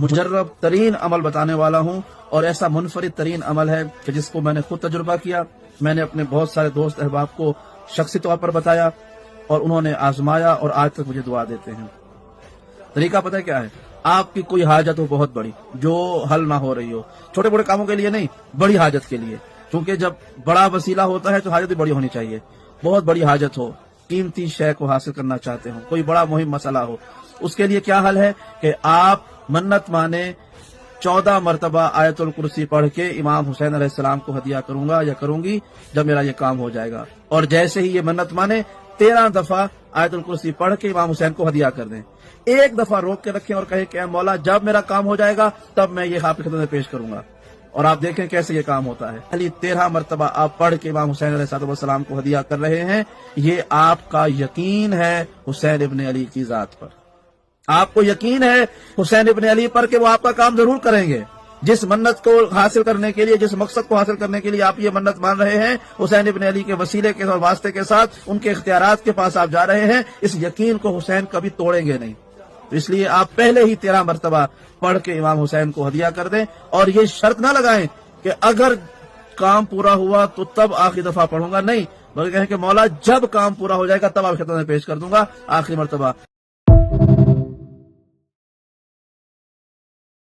मुजर्रब तरीन अमल बताने वाला हूँ और ऐसा मुनफरिद तरीन अमल है कि जिसको मैंने खुद तजुर्बा किया। मैंने अपने बहुत सारे दोस्त अहबाब को शख्सी तौर पर बताया और उन्होंने आजमाया और आज तक मुझे दुआ देते हैं। तरीका पता है क्या है? आपकी कोई हाजत हो बहुत बड़ी जो हल ना हो रही हो, छोटे बड़े कामों के लिए नहीं, बड़ी हाजत के लिए, क्योंकि जब बड़ा वसीला होता है तो हाजत भी बड़ी होनी चाहिए। बहुत बड़ी हाजत हो, कीमती शय को हासिल करना चाहते हो, कोई बड़ा मुहिम मसला हो, उसके लिए क्या हल है कि आप मन्नत माने 14 मरतबा आयतुल कुर्सी पढ़ के इमाम हुसैन अलैहिस्सलाम को हदिया करूंगा या करूंगी जब मेरा ये काम हो जाएगा। और जैसे ही ये मन्नत माने 13 दफा आयतुल कुर्सी पढ़ के इमाम हुसैन को हदिया कर दें। एक दफा रोक के रखें और कहें कि मौला जब मेरा काम हो जाएगा तब मैं ये आपकी खिदमत में पेश करूंगा। और आप देखें कैसे ये काम होता है। खाली 13 मरतबा आप पढ़ के इमाम हुसैन अलैहिस्सलाम को हदिया कर रहे हैं। ये आपका यकीन है हुसैन इब्न अली की जात पर, आपको यकीन है हुसैन इब्न अली पर कि वो आपका काम जरूर करेंगे। जिस मन्नत को हासिल करने के लिए, जिस मकसद को हासिल करने के लिए आप ये मन्नत मान रहे हैं, हुसैन इब्न अली के वसीले के और वास्ते के साथ, उनके इख्तियारात के पास आप जा रहे हैं, इस यकीन को हुसैन कभी तोड़ेंगे नहीं। तो इसलिए आप पहले ही 13 मरतबा पढ़ के इमाम हुसैन को हदिया कर दें और ये शर्त ना लगाएं कि अगर काम पूरा हुआ तो तब आखिरी दफा पढ़ूंगा, नहीं, बल्कि कहें कि मौला जब काम पूरा हो जाएगा तब आप खिदमत में पेश कर दूंगा आखिरी मरतबा।